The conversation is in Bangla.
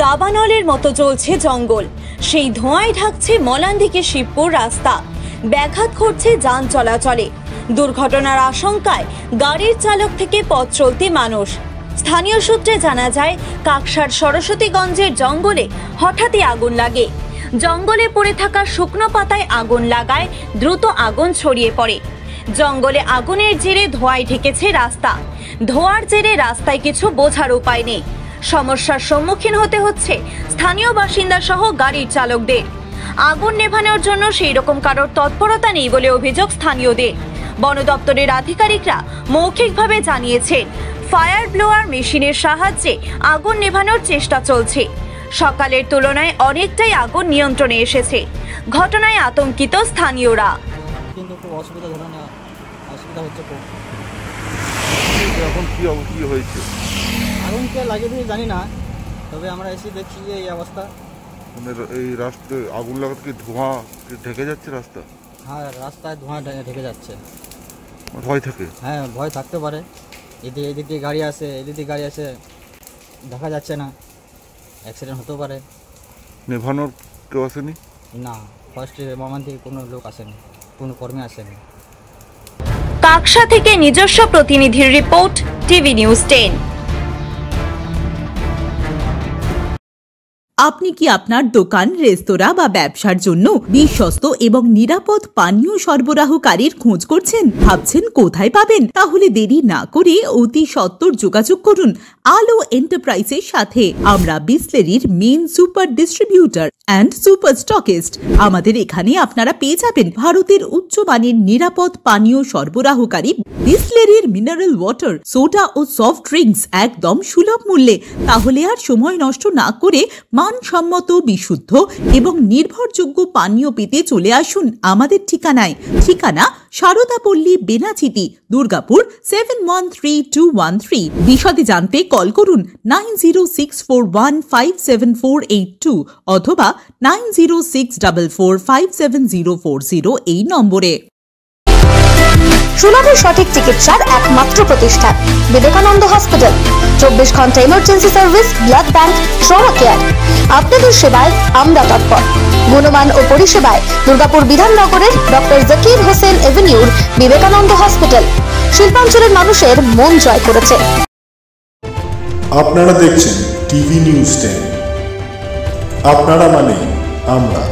দাবানলের মতো চলছে জঙ্গল, সেই ধোঁয়ায় ঢাকছে মলান থেকে শিবপুর রাস্তা, ব্যাঘাত ঘটছে যান চলাচলে। দুর্ঘটনার আশঙ্কায় গাড়ির চালক থেকে পথ চলতি মানুষ। স্থানীয় সূত্রে জানা যায়, কাকসার সরস্বতীগঞ্জের জঙ্গলে হঠাৎই আগুন লাগে। জঙ্গলে পড়ে থাকা শুকনো পাতায় আগুন লাগায় দ্রুত আগুন ছড়িয়ে পড়ে। জঙ্গলে আগুনের জেরে ধোঁয়ায় ঢেকেছে রাস্তা। ধোঁয়ার জেরে রাস্তায় কিছু বোঝার উপায় নেই। সমস্যার সম্মুখীন হতে হচ্ছে স্থানীয় বাসিন্দা সহ গাড়ির চালকদের। আগুন নেভানোর জন্য সেই রকম কারোর তৎপরতা নেই বলে অভিযোগ স্থানীয়দের। বন দপ্তরের আধিকারিকরা মৌখিকভাবে জানিয়েছেন, ফায়ার ব্লোয়ার মেশিনের সাহায্যে আগুন নেভানোর চেষ্টা চলছে। সকালের তুলনায় অনেকটাই আগুন নিয়ন্ত্রণে এসেছে। ঘটনায় আতঙ্কিত স্থানীয়রা। কিন্তু খুব অসুবিধা হচ্ছে খুব। এখন কি হয়েছে? আগুন কে লাগিয়ে দিয়ে জানি না, তবে আমরা এসে দেখছি যে এই অবস্থা। মানে এই রাস্তায় আগুন লাগাতে কি ধোঁয়া ঢেকে যাচ্ছে রাস্তা? হ্যাঁ, রাস্তায় ধোঁয়া ঢেকে যাচ্ছে। ভয় থাকে? হ্যাঁ, ভয় থাকতে পারে। এদিক দিয়ে গাড়ি আসে, এদিক দিয়ে গাড়ি আসে, দেখা যাচ্ছে না, অ্যাক্সিডেন্ট হতে পারে। নেভানোর কেউ আসেনি? না, ফার্স্ট মামান থেকে কোনো লোক আসেনি, কোনো কর্মী আসেনি। কাকসা থেকে নিজস্ব প্রতিনিধির রিপোর্ট, টিভি নিউজ 10। আপনি কি আপনার দোকান, রেস্তোরাঁ বা ব্যবসার জন্য বিশ্বস্ত এবং নিরাপদ পানীয় সরবরাহকারীর খোঁজ করছেন? ভাবছেন কোথায় পাবেন? তাহলে দেরি না করে অতি সত্বর যোগাযোগ করুন আলো এন্টারপ্রাইজের সাথে। আমরা বিসলেরির main super distributor and super stockist. আমাদের এখানে আপনারা পেয়ে যাবেন ভারতের উচ্চমানের নিরাপদ পানীয় সরবরাহকারী বিসলেরির মিনারেল ওয়াটার, সোডা ও সফট ড্রিঙ্কস একদম সুলভ মূল্যে। তাহলে আর সময় নষ্ট না করে মানসম্মত, বিশুদ্ধ এবং নির্ভরযোগ্য পানীয় পেতে চলে আসুন আমাদের ঠিকানায়। ঠিকানা সারদাপল্লী, বেনাচিতি, দুর্গাপুর 713213। বিশদে জানতে কল করুন 9064157482 অথবা 9064457040 এই নম্বরে। সুলভ সঠিক চিকিৎসার একমাত্র প্রতিষ্ঠান বিবেকানন্দ হসপিটাল। 24 ঘন্টা emergency service, blood bank, trauma care. আপনাদের সেবায় আমরা তৎপর। গুণমান ও পরিষেবায় দুর্গাপুর বিধাননগরের ডক্টর জাকির হোসেন এভিনিউর বিবেকানন্দ হসপিটাল শিল্পাঞ্চলের মানুষের মন জয় করেছে। আপনারা দেখছেন টিভি নিউজ 10। আপনারা মানে আমরা।